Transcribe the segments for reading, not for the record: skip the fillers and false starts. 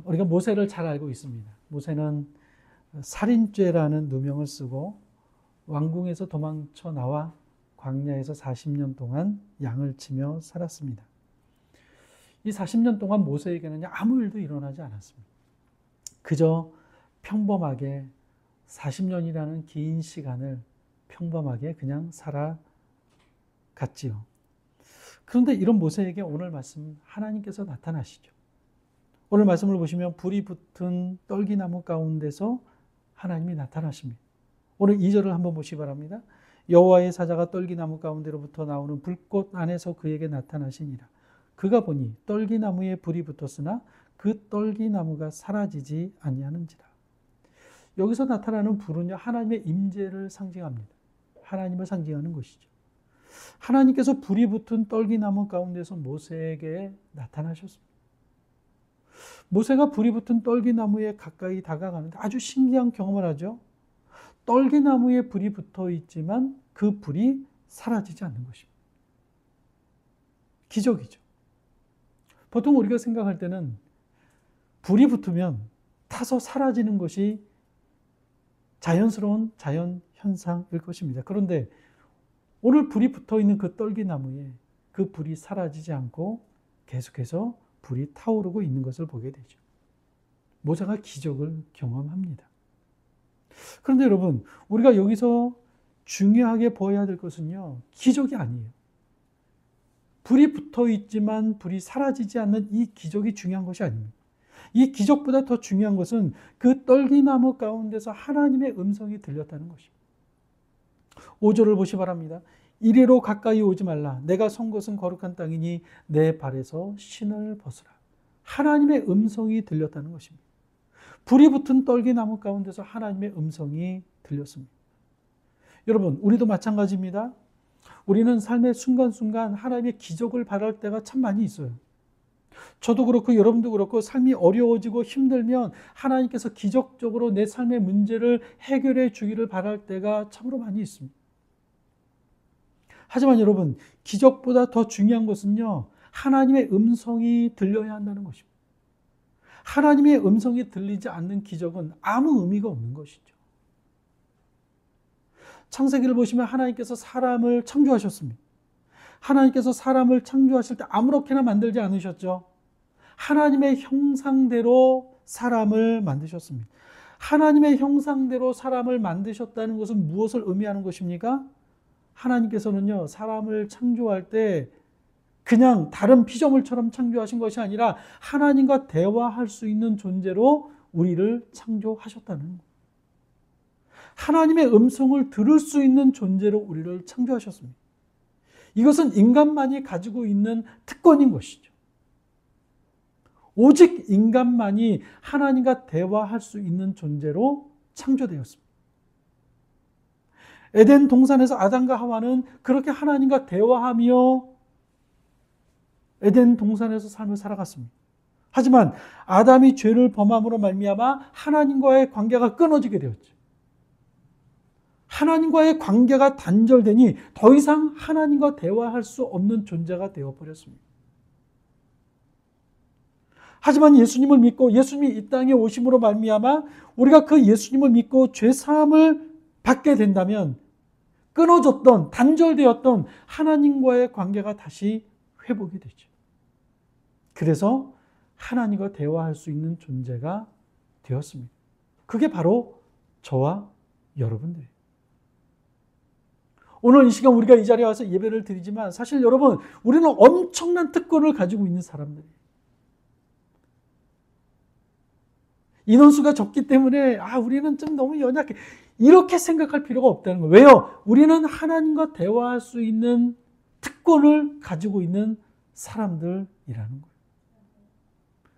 우리가 모세를 잘 알고 있습니다. 모세는 살인죄라는 누명을 쓰고 왕궁에서 도망쳐 나와 광야에서 40년 동안 양을 치며 살았습니다. 이 40년 동안 모세에게는 아무 일도 일어나지 않았습니다. 그저 평범하게 40년이라는 긴 시간을 평범하게 그냥 살아갔지요. 그런데 이런 모세에게 오늘 말씀 하나님께서 나타나시죠. 오늘 말씀을 보시면 불이 붙은 떨기나무 가운데서 하나님이 나타나십니다. 오늘 2절을 한번 보시기 바랍니다. 여호와의 사자가 떨기나무 가운데로부터 나오는 불꽃 안에서 그에게 나타나시니라. 그가 보니 떨기나무에 불이 붙었으나 그 떨기나무가 사라지지 아니하는지라. 여기서 나타나는 불은요, 하나님의 임재를 상징합니다. 하나님을 상징하는 것이죠. 하나님께서 불이 붙은 떨기나무 가운데서 모세에게 나타나셨습니다. 모세가 불이 붙은 떨기나무에 가까이 다가가는데 아주 신기한 경험을 하죠. 떨기나무에 불이 붙어 있지만 그 불이 사라지지 않는 것입니다. 기적이죠. 보통 우리가 생각할 때는 불이 붙으면 타서 사라지는 것이 자연스러운 자연 현상일 것입니다. 그런데 오늘 불이 붙어 있는 그 떨기나무에 그 불이 사라지지 않고 계속해서 불이 타오르고 있는 것을 보게 되죠. 모세가 기적을 경험합니다. 그런데 여러분, 우리가 여기서 중요하게 보아야 될 것은요, 기적이 아니에요. 불이 붙어 있지만 불이 사라지지 않는 이 기적이 중요한 것이 아닙니다. 이 기적보다 더 중요한 것은 그 떨기나무 가운데서 하나님의 음성이 들렸다는 것입니다. 5절을 보시 바랍니다. 이리로 가까이 오지 말라. 내가 선 곳은 거룩한 땅이니 내 발에서 신을 벗으라. 하나님의 음성이 들렸다는 것입니다. 불이 붙은 떨기나무 가운데서 하나님의 음성이 들렸습니다. 여러분, 우리도 마찬가지입니다. 우리는 삶의 순간순간 하나님의 기적을 바랄 때가 참 많이 있어요. 저도 그렇고 여러분도 그렇고 삶이 어려워지고 힘들면 하나님께서 기적적으로 내 삶의 문제를 해결해 주기를 바랄 때가 참으로 많이 있습니다. 하지만 여러분, 기적보다 더 중요한 것은요, 하나님의 음성이 들려야 한다는 것입니다. 하나님의 음성이 들리지 않는 기적은 아무 의미가 없는 것이죠. 창세기를 보시면 하나님께서 사람을 창조하셨습니다. 하나님께서 사람을 창조하실 때 아무렇게나 만들지 않으셨죠. 하나님의 형상대로 사람을 만드셨습니다. 하나님의 형상대로 사람을 만드셨다는 것은 무엇을 의미하는 것입니까? 하나님께서는요, 사람을 창조할 때 그냥 다른 피조물처럼 창조하신 것이 아니라 하나님과 대화할 수 있는 존재로 우리를 창조하셨다는 거예요. 하나님의 음성을 들을 수 있는 존재로 우리를 창조하셨습니다. 이것은 인간만이 가지고 있는 특권인 것이죠. 오직 인간만이 하나님과 대화할 수 있는 존재로 창조되었습니다. 에덴 동산에서 아담과 하와는 그렇게 하나님과 대화하며 에덴 동산에서 삶을 살아갔습니다. 하지만 아담이 죄를 범함으로 말미암아 하나님과의 관계가 끊어지게 되었죠. 하나님과의 관계가 단절되니 더 이상 하나님과 대화할 수 없는 존재가 되어버렸습니다. 하지만 예수님을 믿고 예수님이 이 땅에 오심으로 말미암아 우리가 그 예수님을 믿고 죄사함을 받게 된다면 끊어졌던, 단절되었던 하나님과의 관계가 다시 회복이 되죠. 그래서 하나님과 대화할 수 있는 존재가 되었습니다. 그게 바로 저와 여러분들이에요. 오늘 이 시간 우리가 이 자리에 와서 예배를 드리지만 사실 여러분, 우리는 엄청난 특권을 가지고 있는 사람들이에요. 인원수가 적기 때문에 우리는 좀 너무 연약해. 이렇게 생각할 필요가 없다는 거예요. 왜요? 우리는 하나님과 대화할 수 있는 특권을 가지고 있는 사람들이라는 거예요.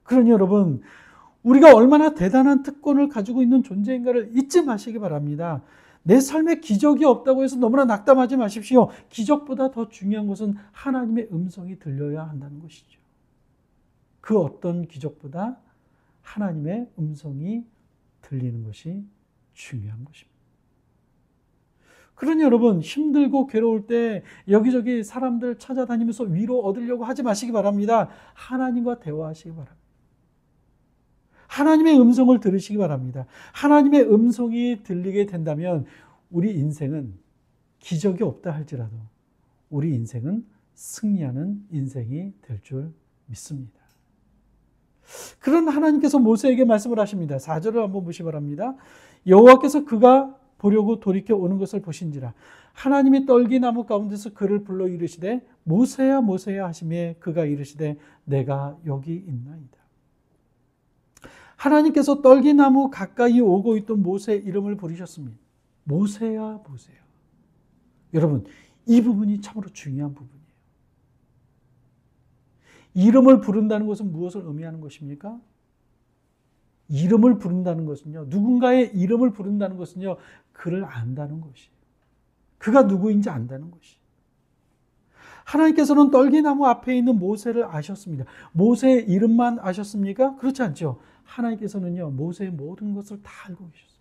그러니 여러분, 우리가 얼마나 대단한 특권을 가지고 있는 존재인가를 잊지 마시기 바랍니다. 내 삶에 기적이 없다고 해서 너무나 낙담하지 마십시오. 기적보다 더 중요한 것은 하나님의 음성이 들려야 한다는 것이죠. 그 어떤 기적보다 하나님의 음성이 들리는 것이 중요한 것입니다. 그러니 여러분, 힘들고 괴로울 때 여기저기 사람들 찾아다니면서 위로 얻으려고 하지 마시기 바랍니다. 하나님과 대화하시기 바랍니다. 하나님의 음성을 들으시기 바랍니다. 하나님의 음성이 들리게 된다면 우리 인생은 기적이 없다 할지라도 우리 인생은 승리하는 인생이 될 줄 믿습니다. 그런 하나님께서 모세에게 말씀을 하십니다. 4절을 한번 보시기 바랍니다. 여호와께서 그가 보려고 돌이켜 오는 것을 보신지라 하나님이 떨기나무 가운데서 그를 불러 이르시되 모세야 모세야 하시매 그가 이르시되 내가 여기 있나이다. 하나님께서 떨기나무 가까이 오고 있던 모세의 이름을 부르셨습니다. 모세야 모세야. 여러분, 이 부분이 참으로 중요한 부분이에요. 이름을 부른다는 것은 무엇을 의미하는 것입니까? 이름을 부른다는 것은요, 누군가의 이름을 부른다는 것은요, 그를 안다는 것이에요. 그가 누구인지 안다는 것이에요. 하나님께서는 떨기나무 앞에 있는 모세를 아셨습니다. 모세의 이름만 아셨습니까? 그렇지 않죠. 하나님께서는요, 모세의 모든 것을 다 알고 계셨어요.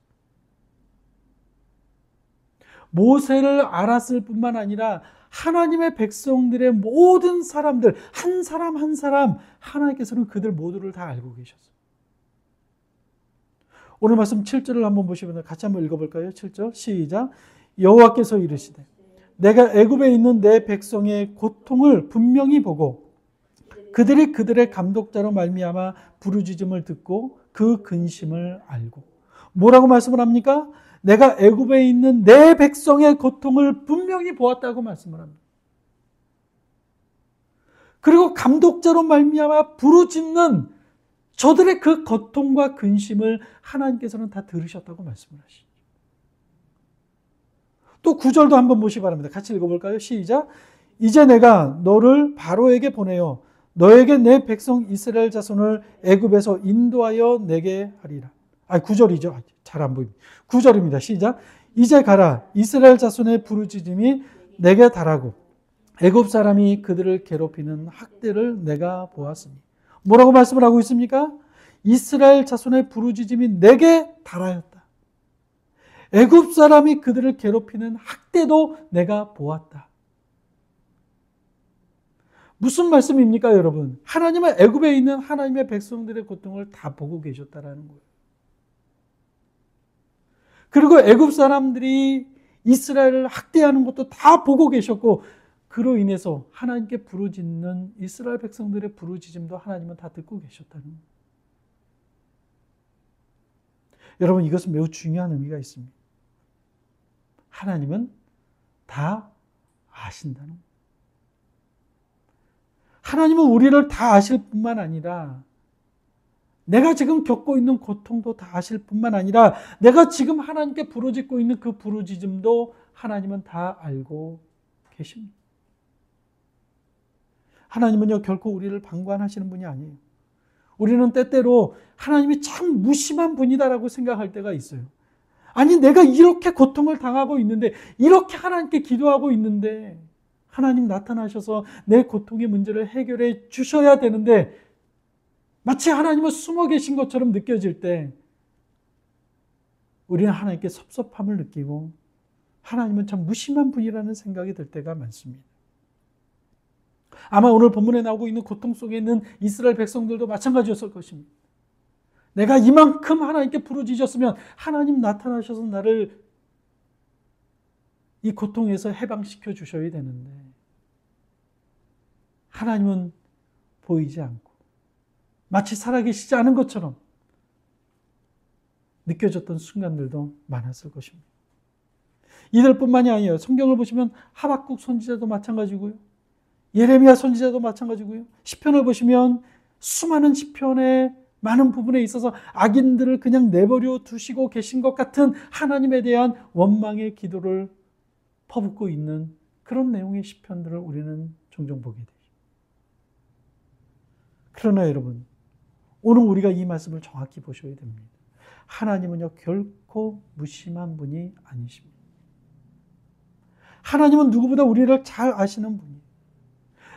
모세를 알았을 뿐만 아니라 하나님의 백성들의 모든 사람들, 한 사람 한 사람, 하나님께서는 그들 모두를 다 알고 계셨어요. 오늘 말씀 7절을 한번 보시면 같이 한번 읽어볼까요? 7절 시작. 여호와께서 이르시되 내가 애굽에 있는 내 백성의 고통을 분명히 보고 그들이 그들의 감독자로 말미암아 부르짖음을 듣고 그 근심을 알고. 뭐라고 말씀을 합니까? 내가 애굽에 있는 내 백성의 고통을 분명히 보았다고 말씀을 합니다. 그리고 감독자로 말미암아 부르짖는 저들의 그 고통과 근심을 하나님께서는 다 들으셨다고 말씀을 하시죠. 또 9절도 한번 보시기 바랍니다. 같이 읽어볼까요? 시작. 이제 내가 너를 바로에게 보내어 너에게 내 백성 이스라엘 자손을 애굽에서 인도하여 내게 하리라. 9절이죠. 잘 안 보입니다. 9절입니다. 시작. 이제 가라. 이스라엘 자손의 부르짖음이 내게 달하고 애굽 사람이 그들을 괴롭히는 학대를 내가 보았으니. 뭐라고 말씀을 하고 있습니까? 이스라엘 자손의 부르짖음이 내게 달하였다. 애굽 사람이 그들을 괴롭히는 학대도 내가 보았다. 무슨 말씀입니까, 여러분? 하나님은 애굽에 있는 하나님의 백성들의 고통을 다 보고 계셨다라는 거예요. 그리고 애굽 사람들이 이스라엘을 학대하는 것도 다 보고 계셨고 그로 인해서 하나님께 부르짖는 이스라엘 백성들의 부르짖음도 하나님은 다 듣고 계셨다는 거예요. 여러분, 이것은 매우 중요한 의미가 있습니다. 하나님은 다 아신다는 거예요. 하나님은 우리를 다 아실 뿐만 아니라 내가 지금 겪고 있는 고통도 다 아실 뿐만 아니라 내가 지금 하나님께 부르짖고 있는 그 부르짖음도 하나님은 다 알고 계십니다. 하나님은요, 결코 우리를 방관하시는 분이 아니에요. 우리는 때때로 하나님이 참 무심한 분이다라고 생각할 때가 있어요. 아니, 내가 이렇게 고통을 당하고 있는데, 이렇게 하나님께 기도하고 있는데 하나님 나타나셔서 내 고통의 문제를 해결해 주셔야 되는데 마치 하나님은 숨어 계신 것처럼 느껴질 때 우리는 하나님께 섭섭함을 느끼고 하나님은 참 무심한 분이라는 생각이 들 때가 많습니다. 아마 오늘 본문에 나오고 있는 고통 속에 있는 이스라엘 백성들도 마찬가지였을 것입니다. 내가 이만큼 하나님께 부르짖었으면 하나님 나타나셔서 나를 이 고통에서 해방시켜 주셔야 되는데 하나님은 보이지 않고 마치 살아계시지 않은 것처럼 느껴졌던 순간들도 많았을 것입니다. 이들뿐만이 아니에요. 성경을 보시면 하박국 선지자도 마찬가지고요. 예레미야 선지자도 마찬가지고요. 시편을 보시면 수많은 시편의 많은 부분에 있어서 악인들을 그냥 내버려 두시고 계신 것 같은 하나님에 대한 원망의 기도를 퍼붓고 있는 그런 내용의 시편들을 우리는 종종 보게 되죠. 그러나 여러분, 오늘 우리가 이 말씀을 정확히 보셔야 됩니다. 하나님은요, 결코 무심한 분이 아니십니다. 하나님은 누구보다 우리를 잘 아시는 분이에요.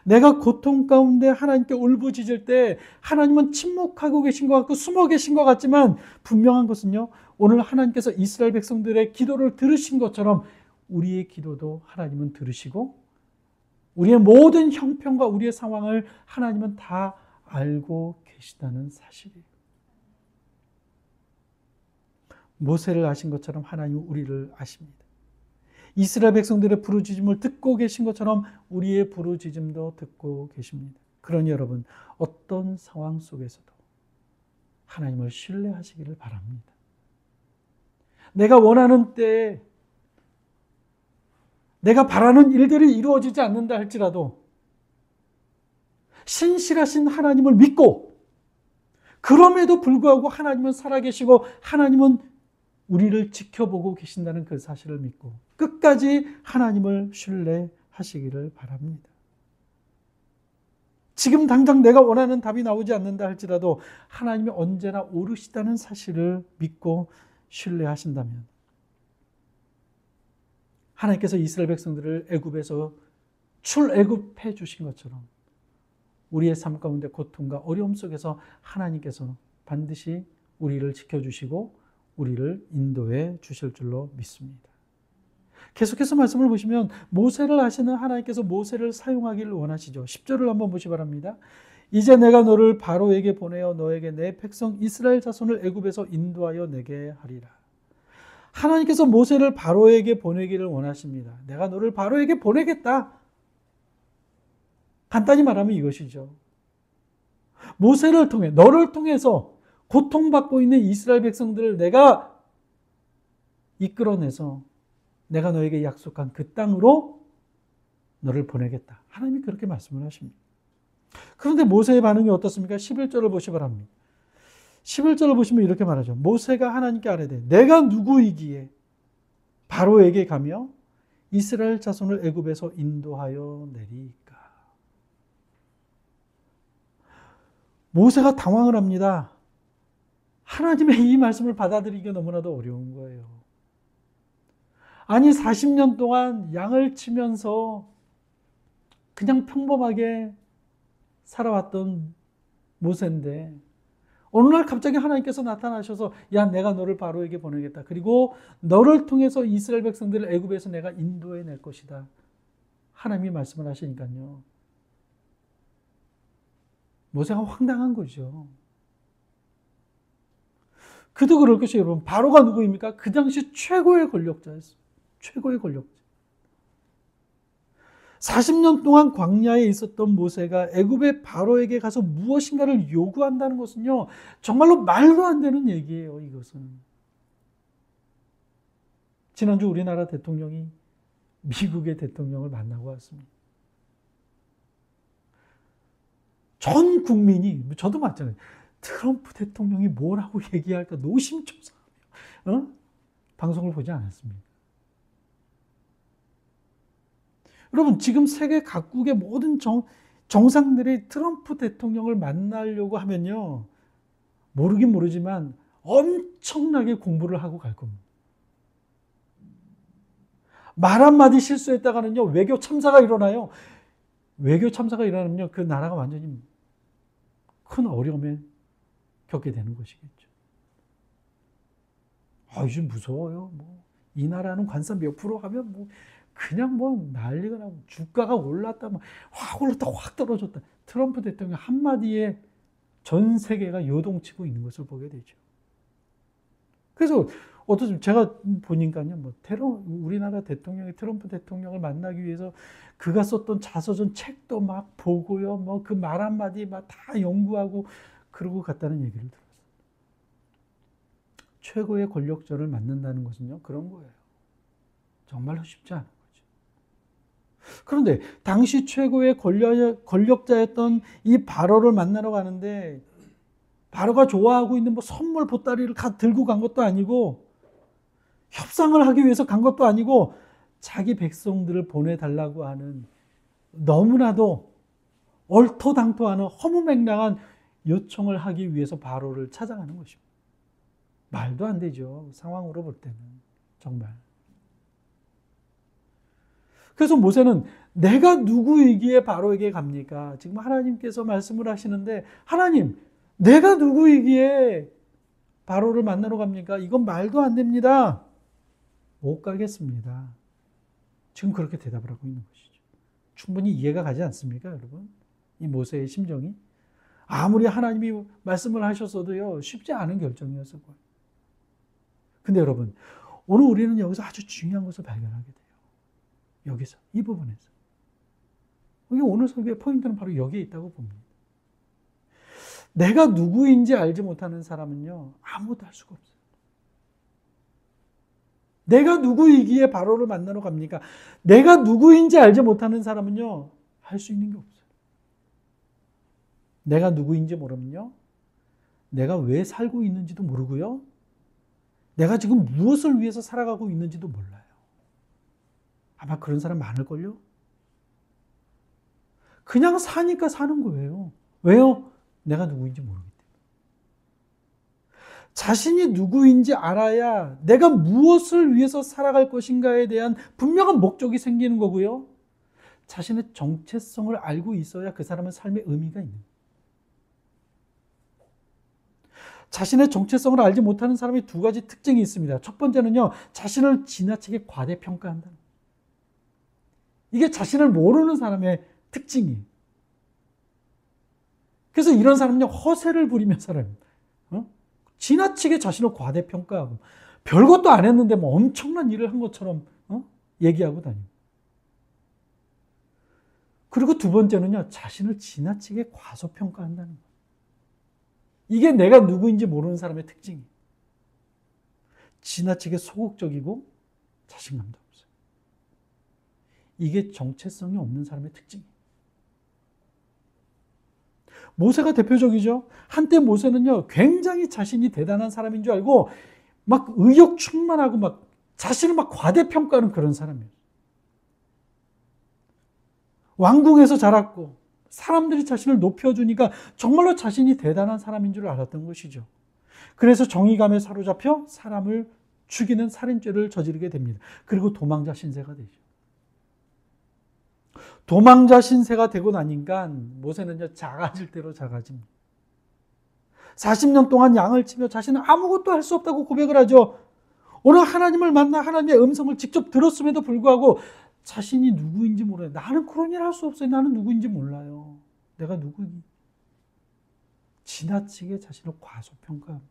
내가 고통 가운데 하나님께 울부짖을 때 하나님은 침묵하고 계신 것 같고 숨어 계신 것 같지만 분명한 것은요, 오늘 하나님께서 이스라엘 백성들의 기도를 들으신 것처럼 우리의 기도도 하나님은 들으시고 우리의 모든 형편과 우리의 상황을 하나님은 다 알고 계시다는 사실이에요. 모세를 아신 것처럼 하나님은 우리를 아십니다. 이스라엘 백성들의 부르짖음을 듣고 계신 것처럼 우리의 부르짖음도 듣고 계십니다. 그러니 여러분, 어떤 상황 속에서도 하나님을 신뢰하시기를 바랍니다. 내가 원하는 때에 내가 바라는 일들이 이루어지지 않는다 할지라도 신실하신 하나님을 믿고, 그럼에도 불구하고 하나님은 살아계시고 하나님은 우리를 지켜보고 계신다는 그 사실을 믿고 끝까지 하나님을 신뢰하시기를 바랍니다. 지금 당장 내가 원하는 답이 나오지 않는다 할지라도 하나님이 언제나 옳으시다는 사실을 믿고 신뢰하신다면, 하나님께서 이스라엘 백성들을 애굽에서 출애굽해 주신 것처럼 우리의 삶 가운데 고통과 어려움 속에서 하나님께서 반드시 우리를 지켜주시고 우리를 인도해 주실 줄로 믿습니다. 계속해서 말씀을 보시면 모세를 하시는 하나님께서 모세를 사용하기를 원하시죠. 10절을 한번 보시 바랍니다. 이제 내가 너를 바로에게 보내어 너에게 내 백성 이스라엘 자손을 애굽에서 인도하여 내게 하리라. 하나님께서 모세를 바로에게 보내기를 원하십니다. 내가 너를 바로에게 보내겠다. 간단히 말하면 이것이죠. 모세를 통해, 너를 통해서 고통받고 있는 이스라엘 백성들을 내가 이끌어내서 내가 너에게 약속한 그 땅으로 너를 보내겠다. 하나님이 그렇게 말씀을 하십니다. 그런데 모세의 반응이 어떻습니까? 11절을 보시 바랍니다. 11절을 보시면 이렇게 말하죠. 모세가 하나님께 아뢰되 내가 누구이기에 바로에게 가며 이스라엘 자손을 애굽에서 인도하여 내리까. 모세가 당황을 합니다. 하나님의 이 말씀을 받아들이기가 너무나도 어려운 거예요. 아니 40년 동안 양을 치면서 그냥 평범하게 살아왔던 모세인데 어느 날 갑자기 하나님께서 나타나셔서 야, 내가 너를 바로에게 보내겠다. 그리고 너를 통해서 이스라엘 백성들을 애굽에서 내가 인도해 낼 것이다. 하나님이 말씀을 하시니까요. 모세가 황당한 거죠. 그도 그럴 것이에요, 여러분. 바로가 누구입니까? 그 당시 최고의 권력자였어요. 최고의 권력자. 40년 동안 광야에 있었던 모세가 애굽의 바로에게 가서 무엇인가를 요구한다는 것은요, 정말로 말도 안 되는 얘기예요, 이것은. 지난주 우리나라 대통령이 미국의 대통령을 만나고 왔습니다. 전 국민이, 저도 마찬가지예요. 트럼프 대통령이 뭐라고 얘기할까 노심초사하며 방송을 보지 않았습니다. 여러분, 지금 세계 각국의 모든 정상들이 트럼프 대통령을 만나려고 하면요, 모르긴 모르지만 엄청나게 공부를 하고 갈 겁니다. 말 한마디 실수했다가는요, 외교 참사가 일어나요. 외교 참사가 일어나면요, 그 나라가 완전히 큰 어려움에 겪게 되는 것이겠죠. 요즘 무서워요. 이 나라는 관세 몇 프로 하면 그냥 난리가 나고 주가가 올랐다, 확 올랐다, 확 떨어졌다. 트럼프 대통령 한마디에 전 세계가 요동치고 있는 것을 보게 되죠. 그래서 어떠십니까? 제가 보니까요, 우리나라 대통령이 트럼프 대통령을 만나기 위해서 그가 썼던 자서전 책도 막 보고요, 그 말 한마디 다 연구하고 그러고 갔다는 얘기를 들었어요. 최고의 권력자를 만난다는 것은요, 그런 거예요. 정말로 쉽지 않은 거죠. 그런데 당시 최고의 권력자였던 이 바로를 만나러 가는데 바로가 좋아하고 있는 선물 보따리를 들고 간 것도 아니고 협상을 하기 위해서 간 것도 아니고 자기 백성들을 보내달라고 하는 너무나도 얼토당토하는 허무맹랑한 요청을 하기 위해서 바로를 찾아가는 것입니다. 말도 안 되죠. 상황으로 볼 때는. 정말. 그래서 모세는 내가 누구이기에 바로에게 갑니까? 지금 하나님께서 말씀을 하시는데 하나님, 내가 누구이기에 바로를 만나러 갑니까? 이건 말도 안 됩니다. 못 가겠습니다. 지금 그렇게 대답을 하고 있는 것이죠. 충분히 이해가 가지 않습니까, 여러분? 이 모세의 심정이. 아무리 하나님이 말씀을 하셨어도요, 쉽지 않은 결정이었을 거예요. 근데 여러분, 오늘 우리는 여기서 아주 중요한 것을 발견하게 돼요. 여기서, 이 부분에서. 이게 오늘 설교의 포인트는 바로 여기에 있다고 봅니다. 내가 누구인지 알지 못하는 사람은요, 아무것도 할 수가 없어요. 내가 누구이기에 바로를 만나러 갑니까? 내가 누구인지 알지 못하는 사람은요, 할 수 있는 게 없어요. 내가 누구인지 모르면요, 내가 왜 살고 있는지도 모르고요, 내가 지금 무엇을 위해서 살아가고 있는지도 몰라요. 아마 그런 사람 많을걸요? 그냥 사니까 사는 거예요. 왜요? 내가 누구인지 모르기 때문에. 자신이 누구인지 알아야 내가 무엇을 위해서 살아갈 것인가에 대한 분명한 목적이 생기는 거고요. 자신의 정체성을 알고 있어야 그 사람은 삶의 의미가 있는 거예요. 자신의 정체성을 알지 못하는 사람이 두 가지 특징이 있습니다. 첫 번째는요, 자신을 지나치게 과대평가한다는 거예요. 이게 자신을 모르는 사람의 특징이에요. 그래서 이런 사람은요, 허세를 부리며 살아요. 지나치게 자신을 과대평가하고, 별것도 안 했는데 뭐 엄청난 일을 한 것처럼 얘기하고 다니고. 그리고 두 번째는요, 자신을 지나치게 과소평가한다는 거예요. 이게 내가 누구인지 모르는 사람의 특징이에요. 지나치게 소극적이고 자신감도 없어요. 이게 정체성이 없는 사람의 특징이에요. 모세가 대표적이죠. 한때 모세는요, 굉장히 자신이 대단한 사람인 줄 알고 막 의욕 충만하고 막 자신을 막 과대평가하는 그런 사람이에요. 왕궁에서 자랐고 사람들이 자신을 높여주니까 정말로 자신이 대단한 사람인 줄 알았던 것이죠. 그래서 정의감에 사로잡혀 사람을 죽이는 살인죄를 저지르게 됩니다. 그리고 도망자 신세가 되죠. 도망자 신세가 되고 나니까 모세는요, 작아질 대로 작아집니다. 40년 동안 양을 치며 자신은 아무것도 할 수 없다고 고백을 하죠. 오늘 하나님을 만나 하나님의 음성을 직접 들었음에도 불구하고 자신이 누구인지 몰라요. 나는 그런 일 할 수 없어요. 나는 누구인지 몰라요. 내가 누구니? 지나치게 자신을 과소평가합니다.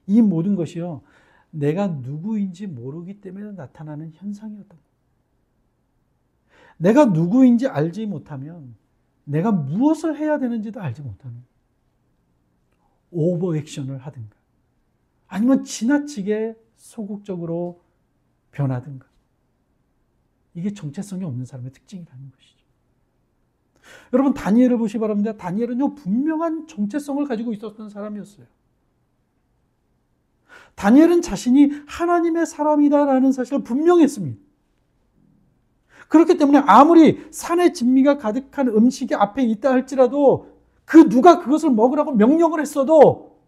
이 모든 것이요, 내가 누구인지 모르기 때문에 나타나는 현상이었던 거예요. 내가 누구인지 알지 못하면 내가 무엇을 해야 되는지도 알지 못하는 오버액션을 하든가 아니면 지나치게 소극적으로 변하든가, 이게 정체성이 없는 사람의 특징이라는 것이죠. 여러분, 다니엘을 보시기 바랍니다. 다니엘은요, 분명한 정체성을 가지고 있었던 사람이었어요. 다니엘은 자신이 하나님의 사람이다라는 사실을 분명히 했습니다. 그렇기 때문에 아무리 산의 진미가 가득한 음식이 앞에 있다 할지라도 누가 그것을 먹으라고 명령을 했어도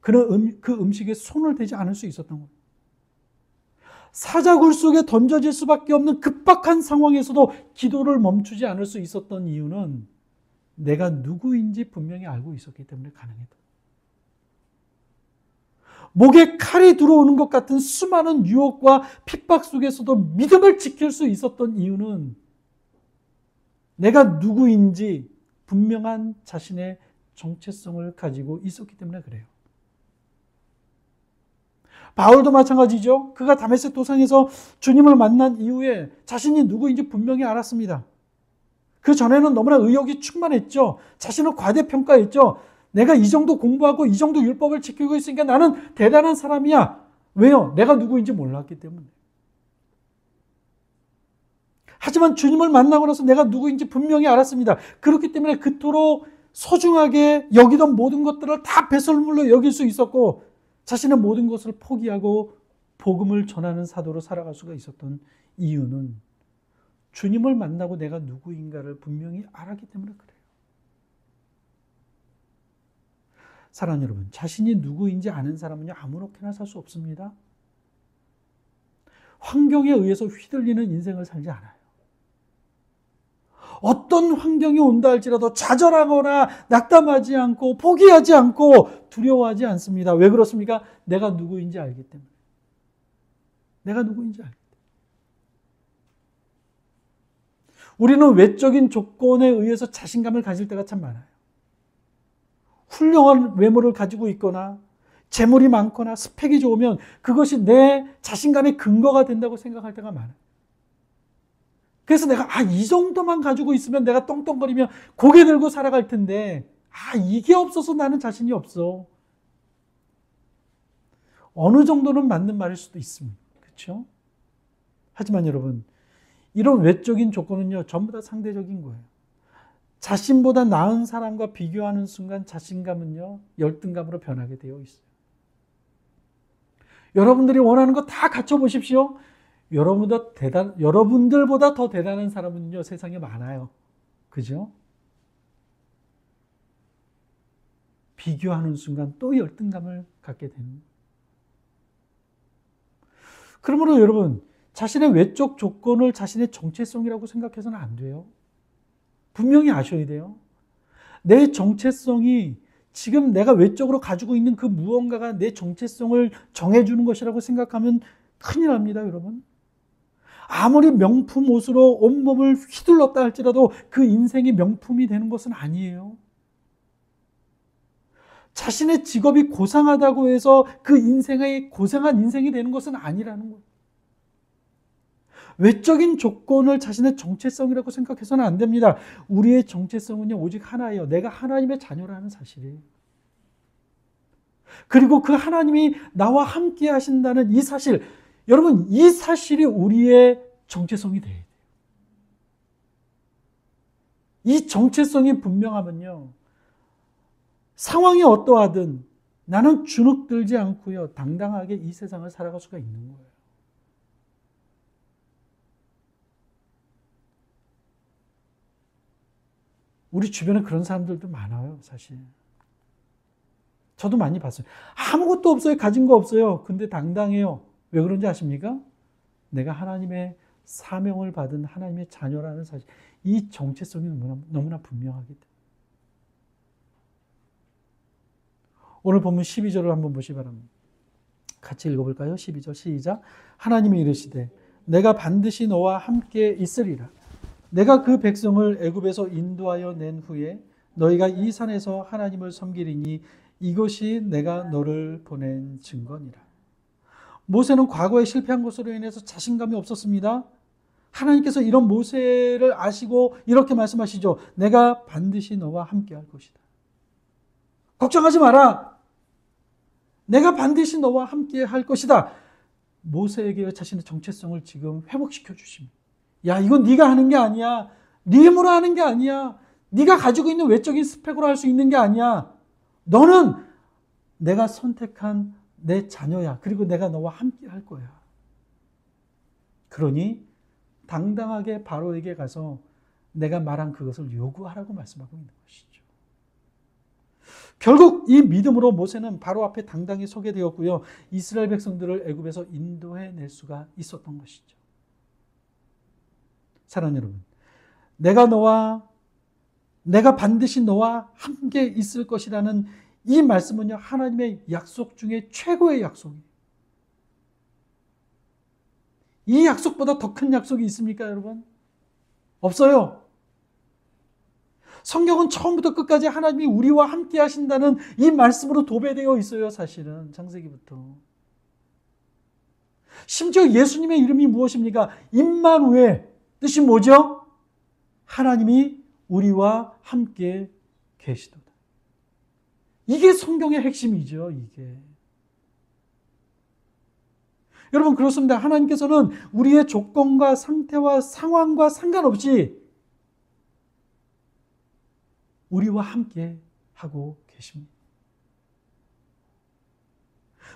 그는 그 음식에 손을 대지 않을 수 있었던 거예요. 사자굴 속에 던져질 수밖에 없는 급박한 상황에서도 기도를 멈추지 않을 수 있었던 이유는 내가 누구인지 분명히 알고 있었기 때문에 가능했다. 목에 칼이 들어오는 것 같은 수많은 유혹과 핍박 속에서도 믿음을 지킬 수 있었던 이유는 내가 누구인지 분명한 자신의 정체성을 가지고 있었기 때문에 그래요. 바울도 마찬가지죠. 그가 다메섹 도상에서 주님을 만난 이후에 자신이 누구인지 분명히 알았습니다. 그 전에는 너무나 의욕이 충만했죠. 자신을 과대평가했죠. 내가 이 정도 공부하고 이 정도 율법을 지키고 있으니까 나는 대단한 사람이야. 왜요? 내가 누구인지 몰랐기 때문에. 하지만 주님을 만나고 나서 내가 누구인지 분명히 알았습니다. 그렇기 때문에 그토록 소중하게 여기던 모든 것들을 다 배설물로 여길 수 있었고 자신의 모든 것을 포기하고 복음을 전하는 사도로 살아갈 수가 있었던 이유는 주님을 만나고 내가 누구인가를 분명히 알았기 때문에 그래요. 사랑하는 여러분, 자신이 누구인지 아는 사람은요, 아무렇게나 살 수 없습니다. 환경에 의해서 휘둘리는 인생을 살지 않아요. 어떤 환경이 온다 할지라도 좌절하거나 낙담하지 않고 포기하지 않고 두려워하지 않습니다. 왜 그렇습니까? 내가 누구인지 알기 때문에. 내가 누구인지 알기 때문에. 우리는 외적인 조건에 의해서 자신감을 가질 때가 참 많아요. 훌륭한 외모를 가지고 있거나 재물이 많거나 스펙이 좋으면 그것이 내 자신감의 근거가 된다고 생각할 때가 많아요. 그래서 내가 이 정도만 가지고 있으면 내가 떵떵거리며 고개 들고 살아갈 텐데 이게 없어서 나는 자신이 없어. 어느 정도는 맞는 말일 수도 있습니다. 그렇죠? 하지만 여러분, 이런 외적인 조건은요, 전부 다 상대적인 거예요. 자신보다 나은 사람과 비교하는 순간 자신감은요, 열등감으로 변하게 되어 있어요. 여러분들이 원하는 거 다 갖춰보십시오. 여러분들보다 더 대단한 사람은요, 세상에 많아요. 그죠? 비교하는 순간 또 열등감을 갖게 되는 거예요. 그러므로 여러분, 자신의 외적 조건을 자신의 정체성이라고 생각해서는 안 돼요. 분명히 아셔야 돼요. 내 정체성이 지금 내가 외적으로 가지고 있는 그 무언가가 내 정체성을 정해주는 것이라고 생각하면 큰일 납니다, 여러분. 아무리 명품 옷으로 온몸을 휘둘렀다 할지라도 그 인생이 명품이 되는 것은 아니에요. 자신의 직업이 고상하다고 해서 그 인생의 고상한 인생이 되는 것은 아니라는 거예요. 외적인 조건을 자신의 정체성이라고 생각해서는 안 됩니다. 우리의 정체성은요, 오직 하나예요. 내가 하나님의 자녀라는 사실이에요. 그리고 그 하나님이 나와 함께 하신다는 이 사실, 여러분, 이 사실이 우리의 정체성이 돼야 돼요. 이 정체성이 분명하면요, 상황이 어떠하든 나는 주눅들지 않고요, 당당하게 이 세상을 살아갈 수가 있는 거예요. 우리 주변에 그런 사람들도 많아요, 사실. 저도 많이 봤어요. 아무것도 없어요. 가진 거 없어요. 근데 당당해요. 왜 그런지 아십니까? 내가 하나님의 사명을 받은 하나님의 자녀라는 사실. 이 정체성이 너무나 분명하기 때문에. 오늘 본문 12절을 한번 보시기 바랍니다. 같이 읽어볼까요? 12절 시작. 하나님이 이르시되 내가 반드시 너와 함께 있으리라. 내가 그 백성을 애굽에서 인도하여 낸 후에 너희가 이 산에서 하나님을 섬기리니 이것이 내가 너를 보낸 증거니라. 모세는 과거에 실패한 것으로 인해서 자신감이 없었습니다. 하나님께서 이런 모세를 아시고 이렇게 말씀하시죠. 내가 반드시 너와 함께 할 것이다. 걱정하지 마라. 내가 반드시 너와 함께 할 것이다. 모세에게 자신의 정체성을 지금 회복시켜 주십니다. 야, 이건 네가 하는 게 아니야. 네 힘으로 하는 게 아니야. 네가 가지고 있는 외적인 스펙으로 할 수 있는 게 아니야. 너는 내가 선택한 내 자녀야. 그리고 내가 너와 함께 할 거야. 그러니 당당하게 바로에게 가서 내가 말한 그것을 요구하라고 말씀하고 있는 것이죠. 결국 이 믿음으로 모세는 바로 앞에 당당히 서게 되었고요. 이스라엘 백성들을 애굽에서 인도해낼 수가 있었던 것이죠. 사랑하는 여러분, 내가 반드시 너와 함께 있을 것이라는 이 말씀은요, 하나님의 약속 중에 최고의 약속이에요. 이 약속보다 더 큰 약속이 있습니까, 여러분? 없어요. 성경은 처음부터 끝까지 하나님이 우리와 함께 하신다는 이 말씀으로 도배되어 있어요, 사실은. 창세기부터. 심지어 예수님의 이름이 무엇입니까? 임마누엘. 뜻이 뭐죠? 하나님이 우리와 함께 계시도다. 이게 성경의 핵심이죠, 이게. 여러분, 그렇습니다. 하나님께서는 우리의 조건과 상태와 상황과 상관없이 우리와 함께 하고 계십니다.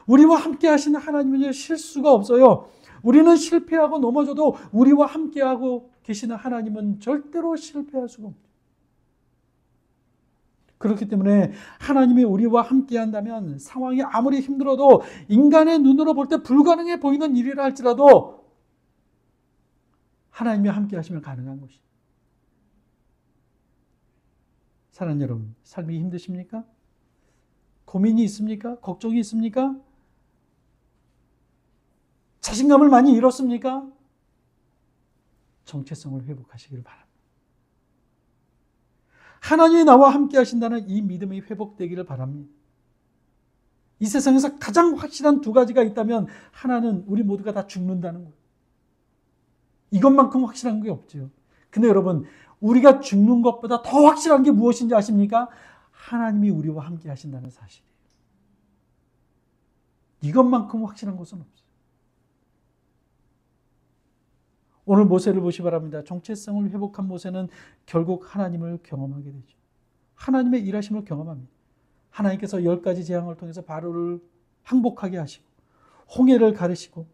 우리와 함께 하시는 하나님은 실수가 없어요. 우리는 실패하고 넘어져도 우리와 함께 하고 계시는 하나님은 절대로 실패할 수가 없죠. 그렇기 때문에 하나님이 우리와 함께 한다면 상황이 아무리 힘들어도 인간의 눈으로 볼 때 불가능해 보이는 일이라 할지라도 하나님이 함께 하시면 가능한 것입니다. 사랑하는 여러분, 삶이 힘드십니까? 고민이 있습니까? 걱정이 있습니까? 자신감을 많이 잃었습니까? 정체성을 회복하시기를 바랍니다. 하나님이 나와 함께 하신다는 이 믿음이 회복되기를 바랍니다. 이 세상에서 가장 확실한 두 가지가 있다면 하나는 우리 모두가 다 죽는다는 거예요. 이것만큼 확실한 게 없죠. 근데 여러분, 우리가 죽는 것보다 더 확실한 게 무엇인지 아십니까? 하나님이 우리와 함께 하신다는 사실이에요. 이것만큼 확실한 것은 없어요. 오늘 모세를 보시 바랍니다. 정체성을 회복한 모세는 결국 하나님을 경험하게 되죠. 하나님의 일하심을 경험합니다. 하나님께서 10가지 재앙을 통해서 바로를 항복하게 하시고 홍해를 가르시고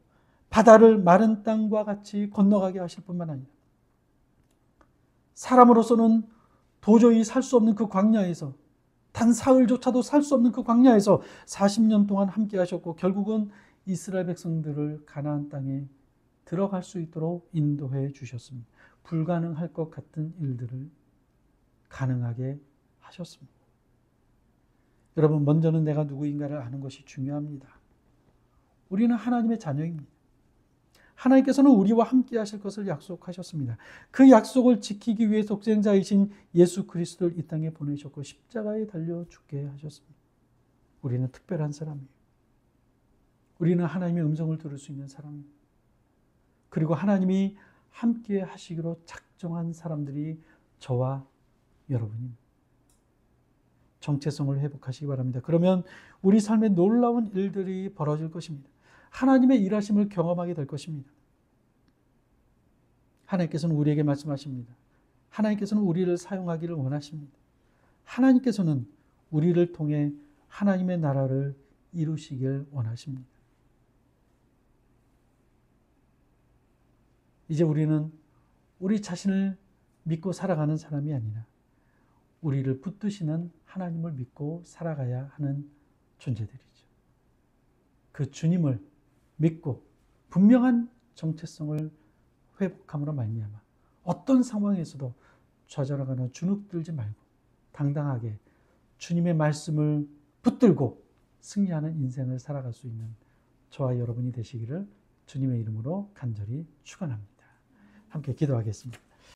바다를 마른 땅과 같이 건너가게 하실 뿐만 아니라 사람으로서는 도저히 살 수 없는 그 광야에서 단 사흘조차도 살 수 없는 그 광야에서 40년 동안 함께 하셨고 결국은 이스라엘 백성들을 가나안 땅에 들어갈 수 있도록 인도해 주셨습니다. 불가능할 것 같은 일들을 가능하게 하셨습니다. 여러분, 먼저는 내가 누구인가를 아는 것이 중요합니다. 우리는 하나님의 자녀입니다. 하나님께서는 우리와 함께 하실 것을 약속하셨습니다. 그 약속을 지키기 위해 독생자이신 예수 그리스도를 이 땅에 보내셨고 십자가에 달려 죽게 하셨습니다. 우리는 특별한 사람이에요. 우리는 하나님의 음성을 들을 수 있는 사람입니다. 그리고 하나님이 함께 하시기로 작정한 사람들이 저와 여러분입니다. 정체성을 회복하시기 바랍니다. 그러면 우리 삶에 놀라운 일들이 벌어질 것입니다. 하나님의 일하심을 경험하게 될 것입니다. 하나님께서는 우리에게 말씀하십니다. 하나님께서는 우리를 사용하기를 원하십니다. 하나님께서는 우리를 통해 하나님의 나라를 이루시길 원하십니다. 이제 우리는 우리 자신을 믿고 살아가는 사람이 아니라 우리를 붙드시는 하나님을 믿고 살아가야 하는 존재들이죠. 그 주님을 믿고 분명한 정체성을 회복함으로 말미암아 어떤 상황에서도 좌절하거나 주눅들지 말고 당당하게 주님의 말씀을 붙들고 승리하는 인생을 살아갈 수 있는 저와 여러분이 되시기를 주님의 이름으로 간절히 축원합니다. 함께 기도하겠습니다.